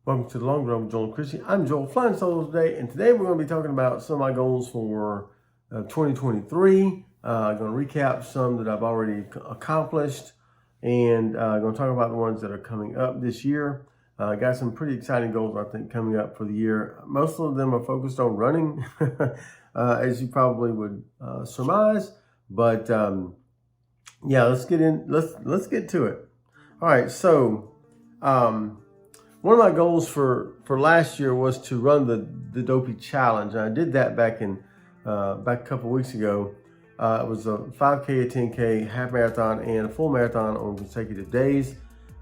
Welcome to the Long Run with Joel and Chrissy. I'm Joel, flying solo today, and today we're going to be talking about some of my goals for 2023. I'm going to recap some that I've already accomplished, and I'm going to talk about the ones that are coming up this year. I got some pretty exciting goals, I think, coming up for the year. Most of them are focused on running, as you probably would surmise. But yeah, let's get in. Let's get to it. All right, so. One of my goals for last year was to run the Dopey Challenge, and I did that back a couple weeks ago. It was a 5K, a 10K, half marathon, and a full marathon on consecutive days.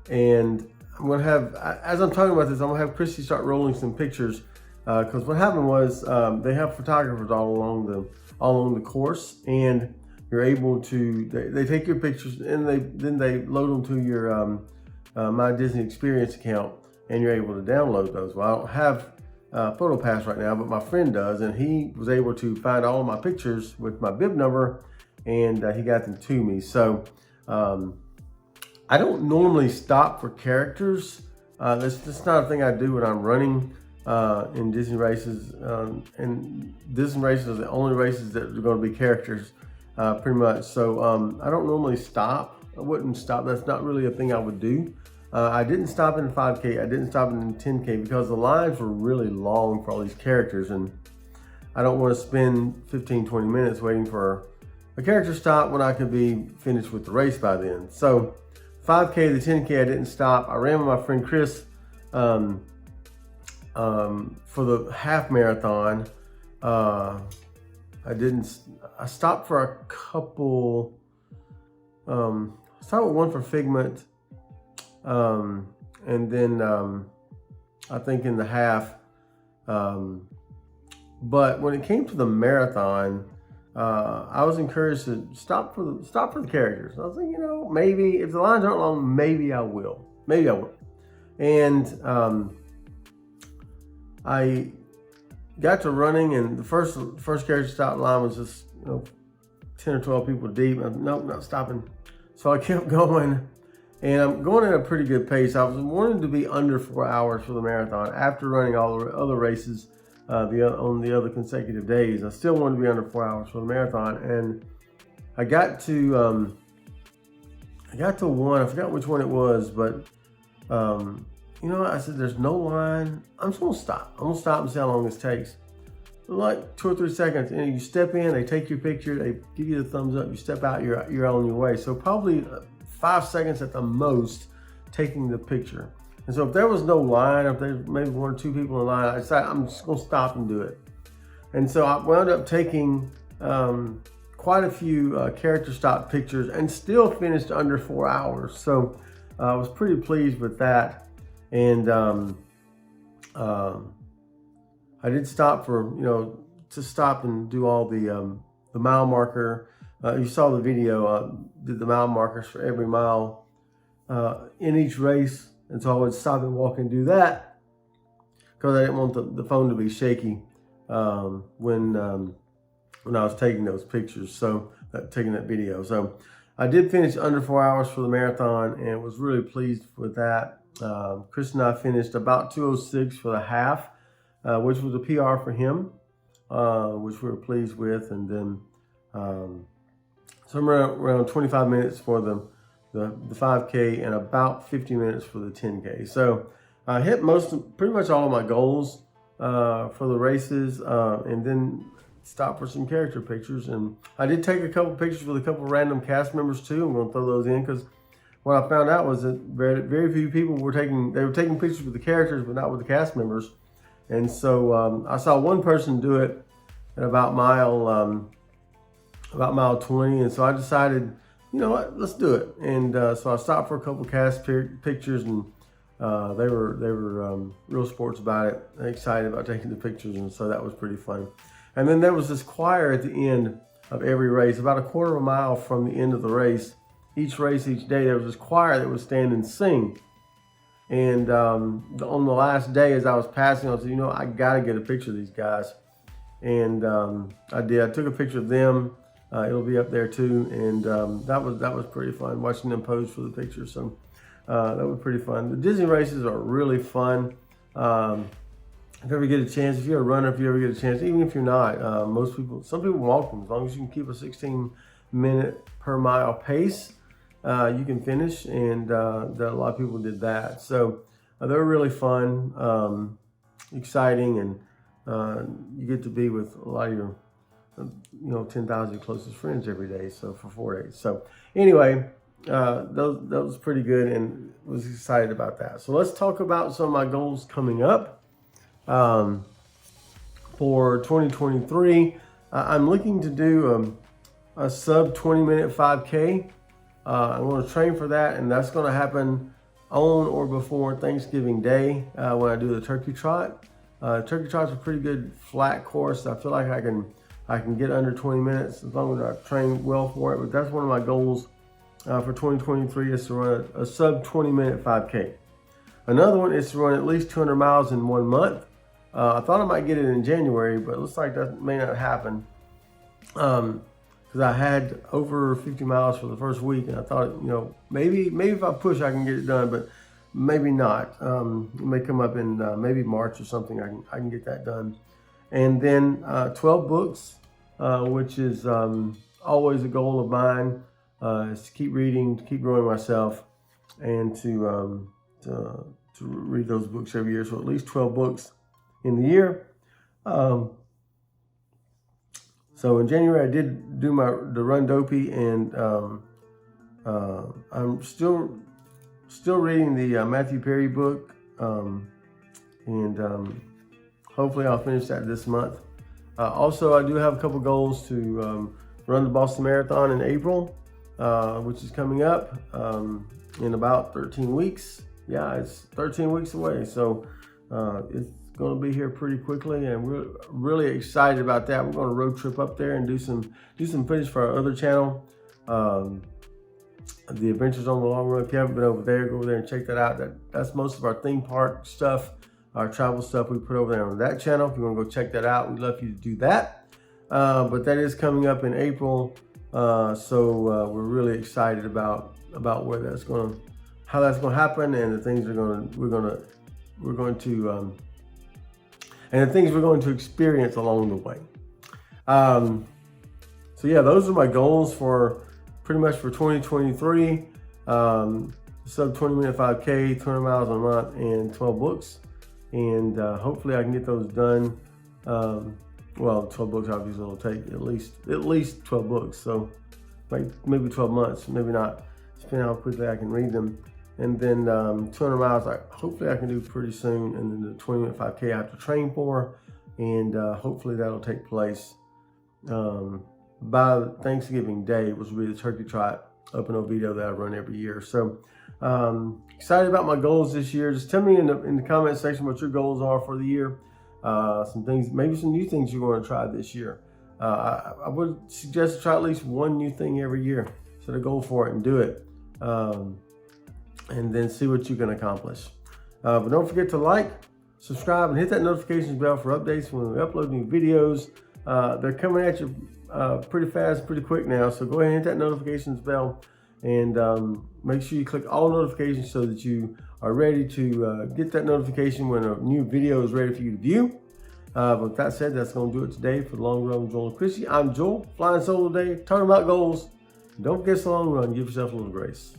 And I'm gonna have, as I'm talking about this, I'm gonna have Christy start rolling some pictures because what happened was they have photographers all along the course, and you're able to they take your pictures and then they load them to your My Disney Experience account. And you're able to download those. Well, I don't have PhotoPass right now, but my friend does, and he was able to find all of my pictures with my bib number, and he got them to me. So I don't normally stop for characters. That's just not a thing I do when I'm running in Disney races, and Disney races are the only races that are going to be characters, pretty much. So I don't normally stop. I wouldn't stop. That's not really a thing I would do. I didn't stop in the 5K, I didn't stop in the 10K because the lines were really long for all these characters, and I don't want to spend 15, 20 minutes waiting for a character stop when I could be finished with the race by then. So 5K, the 10K, I didn't stop. I ran with my friend Chris for the half marathon. I stopped for a couple, I stopped with one for Figment. And then I think in the half, but when it came to the marathon, I was encouraged to stop for the characters. I was thinking, maybe if the lines aren't long, maybe I will. And I got to running, and the first character stop line was just 10 or 12 people deep. Nope, not stopping. So I kept going. And I'm going at a pretty good pace. I was wanting to be under 4 hours for the marathon after running all the other races on the other consecutive days. I still wanted to be under 4 hours for the marathon, and I got to one. I forgot which one it was, but I said, "There's no line. I'm just gonna stop. I'm gonna stop and see how long this takes." Like 2 or 3 seconds, and you step in. They take your picture. They give you the thumbs up. You step out. You're on your way. So probably 5 seconds at the most taking the picture. And so if there was no line, if there's maybe 1 or 2 people in line, I decided I'm just gonna stop and do it. And so I wound up taking quite a few character stop pictures and still finished under 4 hours. So I was pretty pleased with that. And I did stop to stop and do all the mile marker. You saw the video, did the mile markers for every mile in each race. And so I would stop and walk and do that because I didn't want the phone to be shaky when I was taking those pictures, taking that video. So I did finish under 4 hours for the marathon and was really pleased with that. Chris and I finished about 2:06 for the half, which was a PR for him, which we were pleased with. And then somewhere around 25 minutes for the 5K and about 50 minutes for the 10K. So I hit pretty much all of my goals for the races, and then stopped for some character pictures. And I did take a couple pictures with a couple random cast members too. I'm going to throw those in because what I found out was that very, very few people were taking pictures with the characters, but not with the cast members. And so I saw one person do it at about mile 20, and so I decided, you know what, let's do it. And so I stopped for a couple cast pictures, and they were real sports about it, excited about taking the pictures, and so that was pretty fun. And then there was this choir at the end of every race, about a quarter of a mile from the end of the race. Each race, each day, there was this choir that would stand and sing. And on the last day, as I was passing, I said, I got to get a picture of these guys. And I did. I took a picture of them. It'll be up there too. And that was pretty fun, watching them pose for the picture. So that was pretty fun. The Disney races are really fun. If you ever get a chance, if you're a runner, if you ever get a chance, even if you're not, some people walk them. As long as you can keep a 16-minute per mile pace, you can finish, and a lot of people did that. So they're really fun, exciting, and you get to be with a lot of your, 10,000 closest friends every day. So for 4 days. So anyway, that was pretty good, and was excited about that. So let's talk about some of my goals coming up. For 2023, I'm looking to do a sub 20-minute 5K. I'm going to train for that, and that's going to happen on or before Thanksgiving Day when I do the turkey trot. Turkey trot's a pretty good flat course. I feel like I can get under 20 minutes as long as I train well for it. But that's one of my goals for 2023 is to run a sub 20-minute 5K. Another one is to run at least 200 miles in 1 month. I thought I might get it in January, but it looks like that may not happen. Because I had over 50 miles for the first week, and I thought, maybe if I push, I can get it done, but maybe not. It may come up in maybe March or something. I can get that done. And then 12 books, which is always a goal of mine, is to keep reading, to keep growing myself, and to read those books every year. So at least 12 books in the year. So in January I did do the Run Dopey, and I'm still reading the Matthew Perry book, and hopefully I'll finish that this month. Also, I do have a couple goals to run the Boston Marathon in April, which is coming up in about 13 weeks. Yeah, it's 13 weeks away, so it's going to be here pretty quickly, and we're really excited about that. We're going to road trip up there and do some footage for our other channel, The Adventures on the Long Run. If you haven't been over there, go over there and check that out. That's most of our theme park stuff, our travel stuff we put over there on that channel. If you want to go check that out, we'd love for you to do that. But that is coming up in April, so we're really excited about how that's going to happen, and the things we're going to experience along the way. So yeah, those are my goals for pretty much for 2023. Sub 20-minute 5K, 200 miles a month, and 12 books. And hopefully I can get those done. 12 books obviously will take at least 12 books. So maybe 12 months, maybe not, depending on how quickly I can read them. And then 200 miles, hopefully I can do pretty soon. And then the 20-minute 5K I have to train for. And hopefully that'll take place by Thanksgiving Day, which will be the turkey trot up in Oviedo that I run every year. So excited about my goals this year. Just tell me in the comment section what your goals are for the year. Some things, maybe some new things you're going to try this year. I would suggest to try at least one new thing every year. Set a goal for it and do it. And then see what you can accomplish. But don't forget to like, subscribe, and hit that notifications bell for updates when we upload new videos. They're coming at you pretty fast, pretty quick now. So go ahead and hit that notifications bell, and make sure you click all notifications so that you are ready to get that notification when a new video is ready for you to view. But with that said, that's going to do it today for the Long Run with Joel and Chrissy. I'm Joel, flying solo today, talking about goals. Don't forget the long run. Give yourself a little grace.